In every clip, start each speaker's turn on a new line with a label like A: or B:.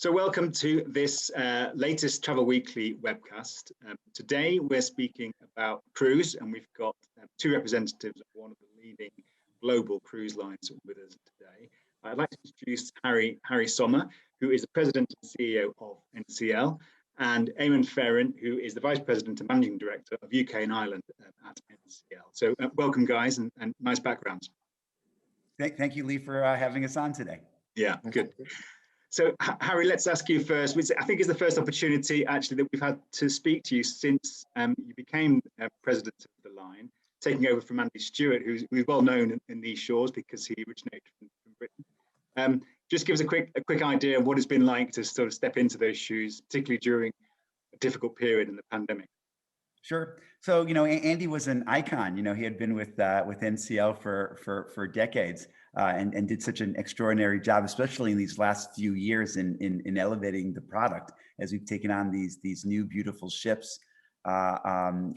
A: So welcome to this latest Travel Weekly webcast. Today we're speaking about cruise, and we've got two representatives of one of the leading global cruise lines with us today. I'd like to introduce Harry Sommer, who is the President and CEO of NCL, and Eamonn Ferrin, who is the Vice President and Managing Director of UK and Ireland at NCL. So welcome, guys, and nice backgrounds.
B: Thank you, Lee, for having us on today.
A: Yeah, good. So, Harry, let's ask you first. I think it's the first opportunity, actually, that we've had to speak to you since you became president of the line, taking over from Andy Stewart, who's well known in these shores because he originated from Britain. Just give us a quick idea of what it's been like to sort of step into those shoes, particularly during a difficult period in the pandemic.
B: Sure. So, Andy was an icon. He had been with NCL for decades and did such an extraordinary job, especially in these last few years in elevating the product as we've taken on these new beautiful ships and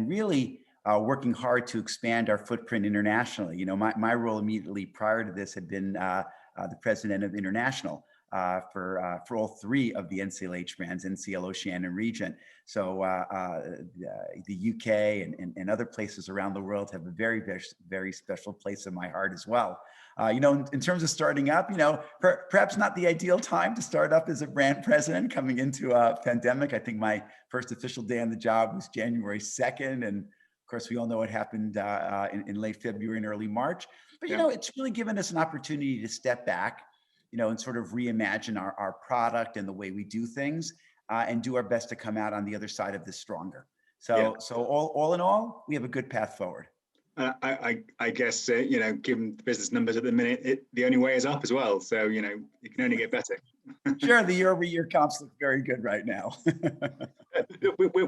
B: really working hard to expand our footprint internationally. My role immediately prior to this had been the president of international for all three of the NCLH brands, NCL, Oceania, and Regent. So the UK and other places around the world have a very, very, very special place in my heart as well. In terms of starting up, perhaps not the ideal time to start up as a brand president coming into a pandemic. I think my first official day on the job was January 2nd. And of course, we all know what happened in late February and early March. But, it's really given us an opportunity to step back, and sort of reimagine our product and the way we do things and do our best to come out on the other side of this stronger. So all in all, we have a good path forward.
A: I guess, given the business numbers at the minute, the only way is up as well. So, you can only get better.
B: Sure. The year-over-year comps look very good right now.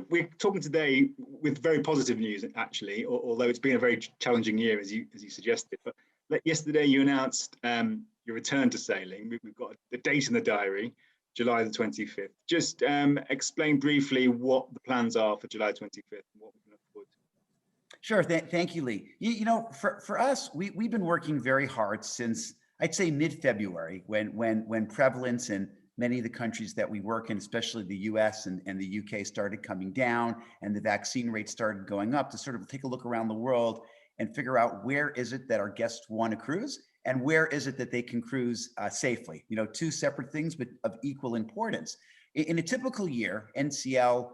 A: We're talking today with very positive news, actually, although it's been a very challenging year, as you suggested. But yesterday you announced your return to sailing. We've got the date in the diary, July the 25th. Just explain briefly what the plans are for July 25th and what we can look forward to.
B: Sure. Thank you, Lee. For us, we've been working very hard since, I'd say, mid-February, when prevalence in many of the countries that we work in, especially the US and the UK, started coming down and the vaccine rates started going up, to sort of take a look around the world and figure out where is it that our guests want to cruise and where is it that they can cruise safely. Two separate things, but of equal importance. In a typical year, NCL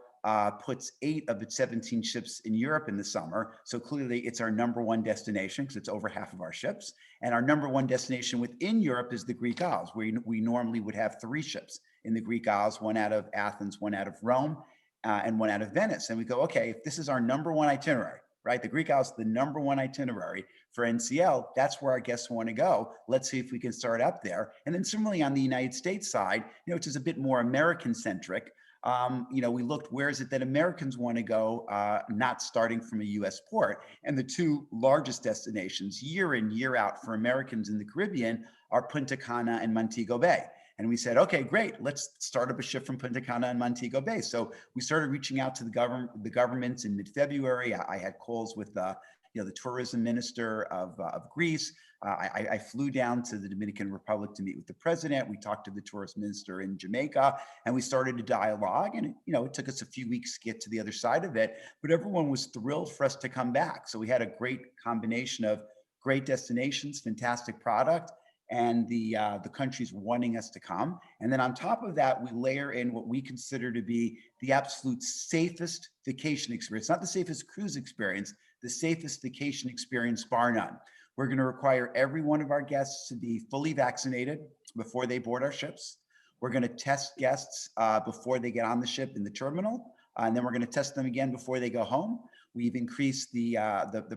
B: puts 8 of its 17 ships in Europe in the summer. So clearly it's our #1 destination because it's over half of our ships. And our #1 destination within Europe is the Greek Isles, where we normally would have 3 ships in the Greek Isles, 1 out of Athens, 1 out of Rome, and 1 out of Venice. And we go, okay, if this is our #1 itinerary, right? The Greek Isles, the #1 itinerary for NCL, that's where our guests want to go. Let's see if we can start up there. And then similarly on the United States side, which is a bit more American centric, we looked, where is it that Americans want to go, not starting from a US port. And the 2 largest destinations year in, year out for Americans in the Caribbean are Punta Cana and Montego Bay. And we said, okay, great, let's start up a ship from Punta Cana and Montego Bay. So we started reaching out to the governments in mid-February. I had calls with the tourism minister of Greece. I flew down to the Dominican Republic to meet with the president. We talked to the tourist minister in Jamaica, and we started a dialogue. And it took us a few weeks to get to the other side of it, but everyone was thrilled for us to come back. So we had a great combination of great destinations, fantastic product, and the countries wanting us to come. And then on top of that, we layer in what we consider to be the absolute safest vacation experience, not the safest cruise experience, the safest vacation experience bar none. We're going to require every one of our guests to be fully vaccinated before they board our ships. We're going to test guests before they get on the ship in the terminal, and then we're going to test them again before they go home. We've increased the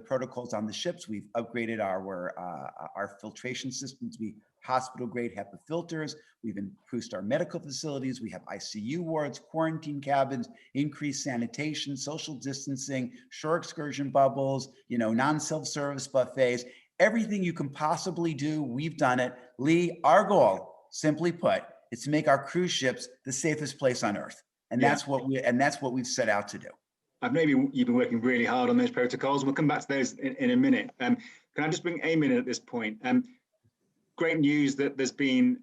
B: protocols on the ships. We've upgraded our filtration systems. We hospital grade HEPA filters. We've increased our medical facilities. We have ICU wards, quarantine cabins, increased sanitation, social distancing, shore excursion bubbles, non-self-service buffets. Everything you can possibly do, we've done it. Lee, our goal, simply put, is to make our cruise ships the safest place on earth, and that's what we've set out to do.
A: Maybe you've been working really hard on those protocols. We'll come back to those in a minute. Can I just bring Eamonn in at this point? great news that there's been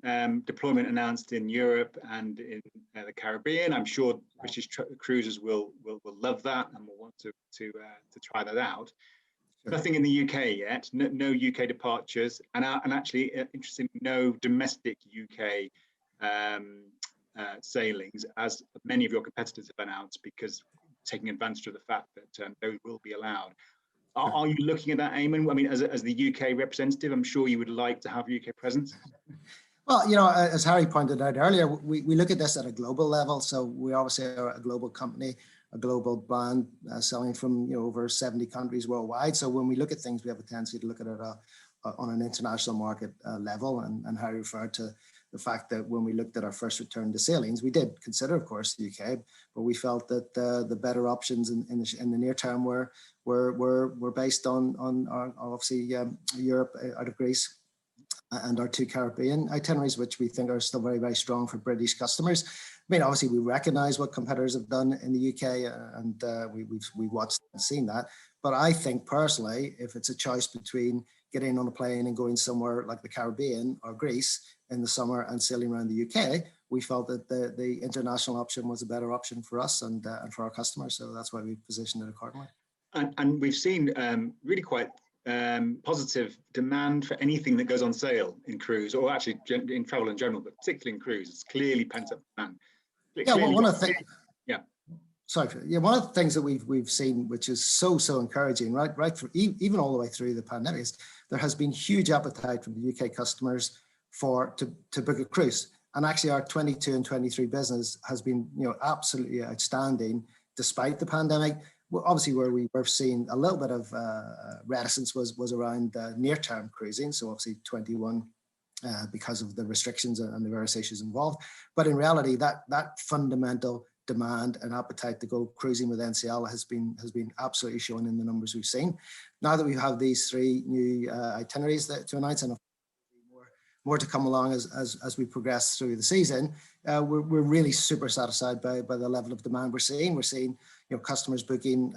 A: deployment announced in Europe and in the Caribbean. I'm sure British cruisers will love that and will want to try that out. Sure. Nothing in the UK yet. No UK departures, and actually, interestingly, no domestic UK sailings, as many of your competitors have announced, because taking advantage of the fact that those will be allowed. Are you looking at that, Eamonn? I mean, as the UK representative, I'm sure you would like to have UK presence.
C: Well, you know, as Harry pointed out earlier, we look at this at a global level. So we obviously are a global company, a global brand, selling from over 70 countries worldwide. So when we look at things, we have a tendency to look at it on an international market level. And Harry referred to the fact that when we looked at our first return to sailings, we did consider, of course, the UK, but we felt that the better options in the near term were based on obviously Europe out of Greece and our 2 Caribbean itineraries, which we think are still very, very strong for British customers. I mean, obviously, we recognise what competitors have done in the UK, and we've watched and seen that. But I think personally, if it's a choice between getting on a plane and going somewhere like the Caribbean or Greece in the summer and sailing around the UK, we felt that the international option was a better option for us and for our customers. So that's why we positioned it accordingly.
A: And we've seen really quite positive demand for anything that goes on sale in cruise, or actually in travel in general, but particularly in cruise. It's clearly pent up demand.
C: Yeah, well, one of the things.
A: Yeah.
C: Sorry. Yeah, one of the things that we've seen, which is so encouraging, right through, even all the way through the pandemic, is there has been huge appetite from the UK customers to book a cruise. And actually, our 22 and 23 business has been absolutely outstanding despite the pandemic. Well, obviously, where we were seeing a little bit of reticence was around near-term cruising. So obviously 21 because of the restrictions and the various issues involved. But in reality, that fundamental demand and appetite to go cruising with NCL has been absolutely shown in the numbers we've seen. Now that we have these 3 new itineraries to announce, and more to come along as we progress through the season, we're really super satisfied by the level of demand we're seeing. We're seeing customers booking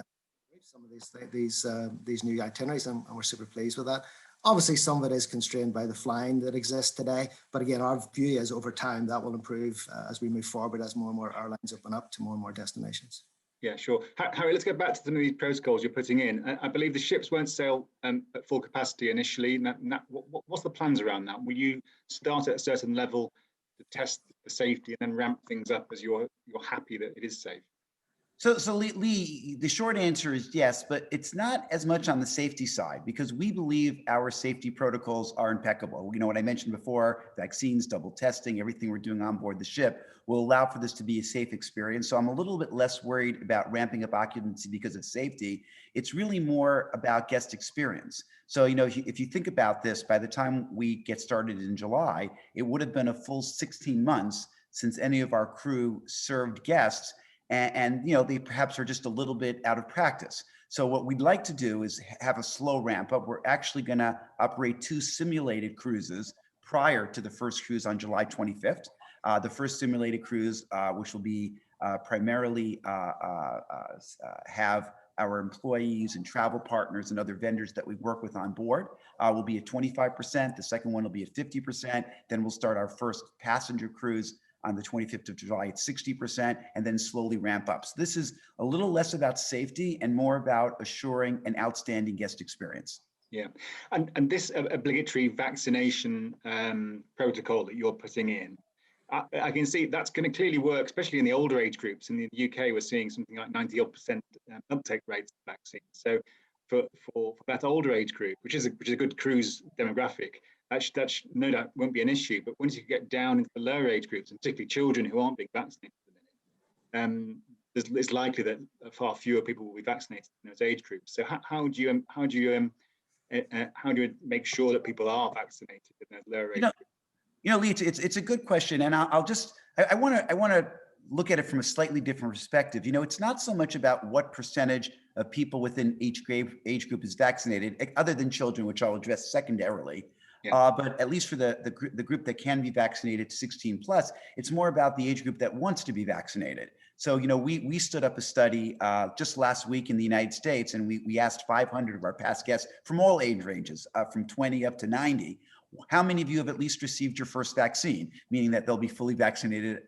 C: some of these new itineraries, and we're super pleased with that. Obviously, some of it is constrained by the flying that exists today, but again, our view is over time that will improve as we move forward, as more and more airlines open up to more and more destinations.
A: Yeah, sure. Harry, let's get back to some of these protocols you're putting in. I believe the ships won't sail at full capacity initially. What's the plans around that? Will you start at a certain level to test the safety and then ramp things up as you're happy that it is safe?
B: So Lee, the short answer is yes, but it's not as much on the safety side, because we believe our safety protocols are impeccable. What I mentioned before, vaccines, double testing, everything we're doing on board the ship will allow for this to be a safe experience. So I'm a little bit less worried about ramping up occupancy because of safety. It's really more about guest experience. So, if you think about this, by the time we get started in July, it would have been a full 16 months since any of our crew served guests. And they perhaps are just a little bit out of practice. So what we'd like to do is have a slow ramp up. We're actually going to operate 2 simulated cruises prior to the first cruise on July 25th. The first simulated cruise, which will be primarily have our employees and travel partners and other vendors that we work with on board, will be at 25%. The second one will be at 50%. Then we'll start our first passenger cruise on the 25th of July at 60%, and then slowly ramp up. So this is a little less about safety and more about assuring an outstanding guest experience.
A: Yeah, and this obligatory vaccination protocol that you're putting in, I can see that's going to clearly work, especially in the older age groups. In the UK, we're seeing something like 90% uptake rates of vaccines. So for that older age group, which is a good cruise demographic, that no doubt won't be an issue. But once you get down into the lower age groups, and particularly children who aren't being vaccinated at the minute, it's likely that far fewer people will be vaccinated in those age groups. So how do you make sure that people are vaccinated in those lower age groups?
B: Lee, it's a good question, and I want to look at it from a slightly different perspective. It's not so much about what percentage of people within each age group is vaccinated, other than children, which I'll address secondarily. Yeah. But at least for the group that can be vaccinated 16 plus, it's more about the age group that wants to be vaccinated. So, we stood up a study just last week in the United States, and we asked 500 of our past guests from all age ranges, from 20 up to 90, how many of you have at least received your first vaccine, meaning that they'll be fully vaccinated,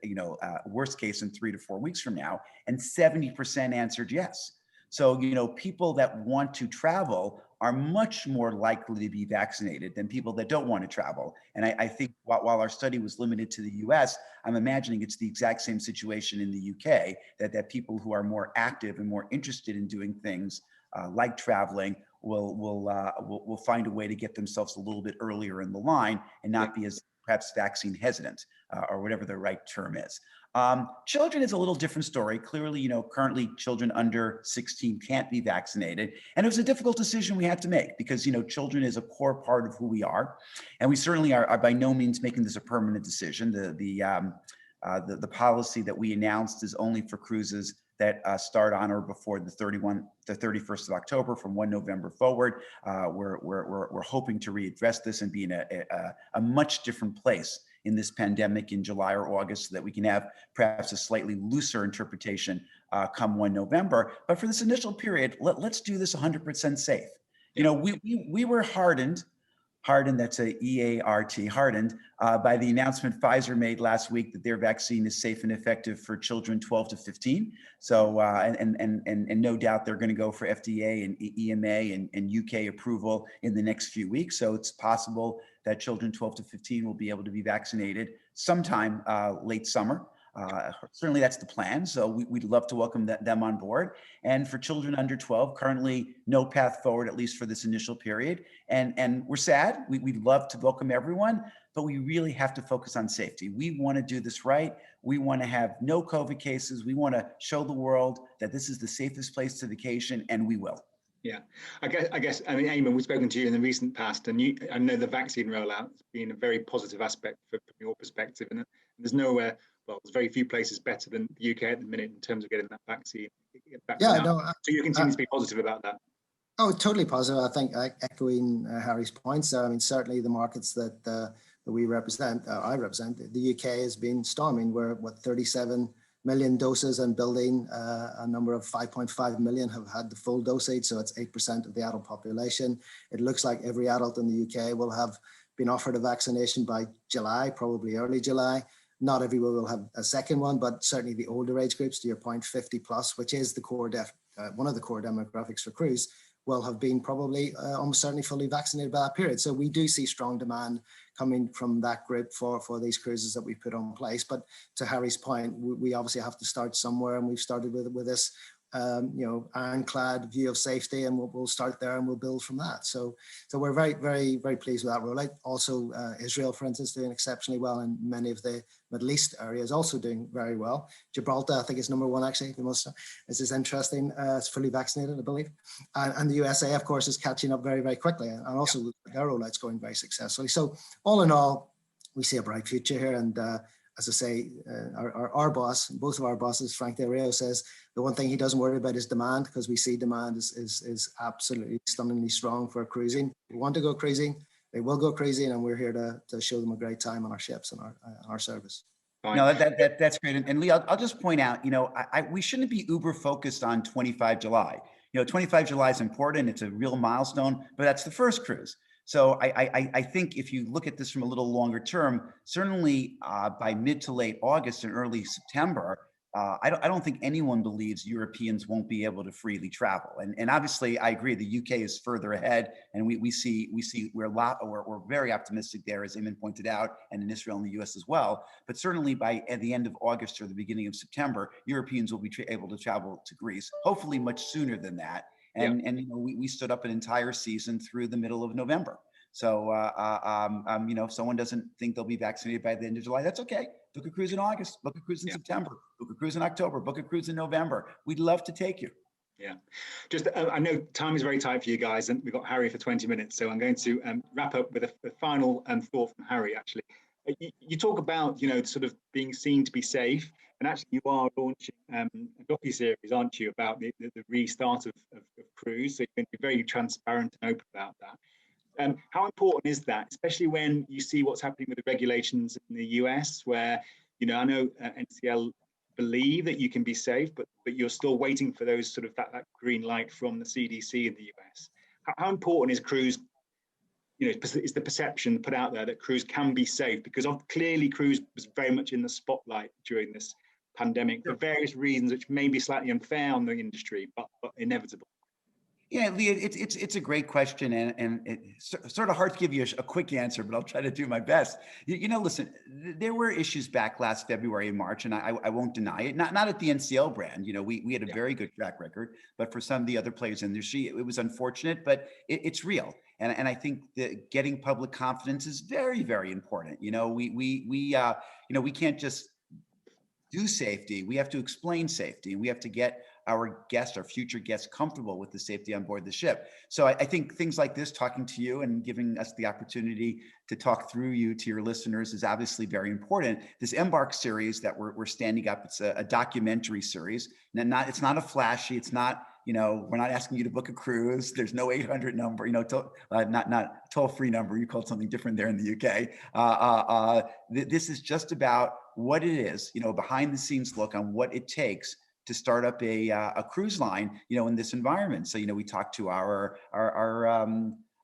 B: worst case in 3 to 4 weeks from now? And 70% answered yes. So, people that want to travel are much more likely to be vaccinated than people that don't want to travel. And I think while our study was limited to the US, I'm imagining it's the exact same situation in the UK, that people who are more active and more interested in doing things like traveling will find a way to get themselves a little bit earlier in the line and not be as perhaps vaccine hesitant or whatever the right term is. Children is a little different story. Clearly, currently children under 16 can't be vaccinated. And it was a difficult decision we had to make because, children is a core part of who we are. And we certainly are by no means making this a permanent decision. The policy that we announced is only for cruises that start on or before the 31st of October from 1 November forward. We're hoping to readdress this and be in a much different place in this pandemic in July or August so that we can have perhaps a slightly looser interpretation come 1 November. But for this initial period, let's do this 100% safe. We were hardened, that's a EART, hardened by the announcement Pfizer made last week that their vaccine is safe and effective for children 12 to 15. So, and no doubt they're going to go for FDA and EMA and UK approval in the next few weeks. So it's possible that children 12 to 15 will be able to be vaccinated sometime late summer. Certainly that's the plan. So we'd love to welcome them on board. And for children under 12, currently no path forward, at least for this initial period. And we're sad. We'd love to welcome everyone, but we really have to focus on safety. We want to do this right. We want to have no COVID cases. We want to show the world that this is the safest place to vacation, and we will.
A: Yeah, I guess, Eamonn, we've spoken to you in the recent past, and I know the vaccine rollout has been a very positive aspect from your perspective, and there's nowhere, there's very few places better than the UK at the minute in terms of getting that vaccine. So you continue to be positive about that.
C: Oh, totally positive. I think echoing Harry's points there. I mean, certainly the markets that we represent, I represent, the UK has been storming. We're 37 million doses and building. A number of 5.5 million have had the full dosage, so it's 8% of the adult population. It looks like every adult in the UK will have been offered a vaccination by July, probably early July. Not everyone will have a second one, but certainly the older age groups, to your point, 50 plus, which is the core one of the core demographics for cruise, will have been probably almost certainly fully vaccinated by that period. So we do see strong demand coming from that group for these cruises that we put on place. But to Harry's point, we obviously have to start somewhere, and we've started with this ironclad view of safety, and we'll start there and we'll build from that. So we're very, very, very pleased with that rollout. Also, Israel, for instance, doing exceptionally well, and many of the Middle East areas also doing very well. Gibraltar, I think, is number one, actually. This is interesting. It's fully vaccinated, I believe. And the USA, of course, is catching up very, very quickly. And also their rollout's going very successfully. So all in all, we see a bright future here. And as I say, our boss, both of our bosses, Frank Del Rio, says the one thing he doesn't worry about is demand, because we see demand is absolutely stunningly strong for cruising. They want to go cruising, they will go cruising, and we're here to show them a great time on our ships and our service.
B: No, that's great. And Lee, I'll just point out, we shouldn't be uber focused on 25 July. 25 July is important. It's a real milestone, but that's the first cruise. So I think if you look at this from a little longer term, certainly by mid to late August and early September, I don't think anyone believes Europeans won't be able to freely travel. And obviously, I agree, the UK is further ahead, and we're very optimistic there, as Eamonn pointed out, and in Israel and the US as well. But certainly at the end of August or the beginning of September, Europeans will be able to travel to Greece, hopefully much sooner than that. And we stood up an entire season through the middle of November. So if someone doesn't think they'll be vaccinated by the end of July, that's okay. Book a cruise in August, book a cruise in September, book a cruise in October, book a cruise in November. We'd love to take you.
A: Yeah, just I know time is very tight for you guys, and we've got Harry for 20 minutes. So I'm going to wrap up with a final thought from Harry, actually. You talk about, sort of being seen to be safe, and actually you are launching a docu-series, aren't you, about the restart of cruise. So you're going to be very transparent and open about that. How important is that, especially when you see what's happening with the regulations in the US, where, I know NCL believe that you can be safe, but you're still waiting for those sort of that green light from the CDC in the US. How important is cruise it's the perception put out there that cruise can be safe, because clearly cruise was very much in the spotlight during this pandemic for various reasons, which may be slightly unfair on the industry, but inevitable.
B: Yeah, Lee, it's a great question, and it's sort of hard to give you a quick answer, but I'll try to do my best. Listen, there were issues back last February and March, and I won't deny it. Not at the NCL brand. We had a very good track record, but for some of the other players in the industry, it was unfortunate, but it's real. And I think that getting public confidence is very, very important. We can't just do safety. We have to explain safety. We have to get our future guests comfortable with the safety on board the ship. So I think things like this, talking to you and giving us the opportunity to talk through you to your listeners, is obviously very important. This Embark series that we're standing up, it's a documentary series. And it's not a flashy, it's not, we're not asking you to book a cruise. There's no 800 number, not toll-free number. You called something different there in the UK. This is just about what it is, behind the scenes look on what it takes to start up a cruise line, in this environment. So, we talked to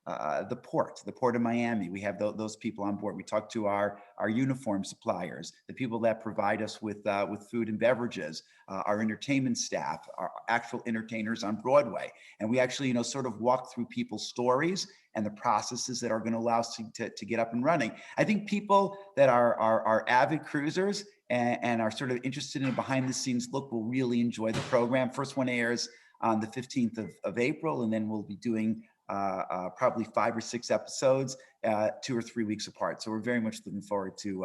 B: the port of Miami. We have those people on board. We talked to our uniform suppliers, the people that provide us with food and beverages, our entertainment staff, our actual entertainers on Broadway. And we actually, sort of walk through people's stories and the processes that are going to allow us to get up and running. I think people that are avid cruisers and are sort of interested in a behind the scenes look will really enjoy the program. First one airs on the 15th of April, and then we'll be doing probably 5 or 6 episodes 2 or 3 weeks apart. So we're very much looking forward to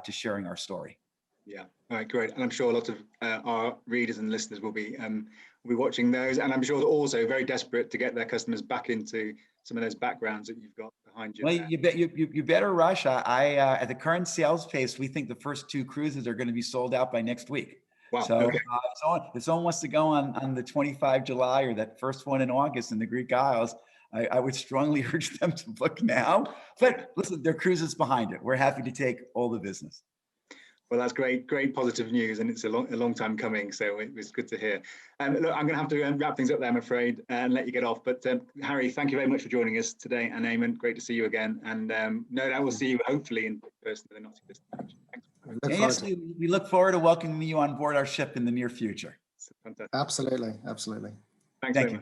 B: sharing our story.
A: Yeah, all right, great. And I'm sure a lot of our readers and listeners will be watching those, and I'm sure they're also very desperate to get their customers back into some of those backgrounds that you've got behind you.
B: Well, you better rush. I at the current sales pace, we think the first 2 cruises are going to be sold out by next week.
A: Wow.
B: So
A: okay.
B: if someone wants to go on the 25 July or that first one in August in the Greek Isles, I would strongly urge them to book now. But listen, there are cruises behind it. We're happy to take all the business.
A: Well, that's great positive news, and it's a long time coming, so it was good to hear. Look, I'm going to have to wrap things up there, I'm afraid, and let you get off. But Harry, thank you very much for joining us today, and Eamonn, great to see you again. And no doubt we'll see you hopefully in person in the not too distant future.
B: Thanks. Yes, we look forward to welcoming you on board our ship in the near future.
A: Fantastic.
C: Absolutely.
A: Thanks very much.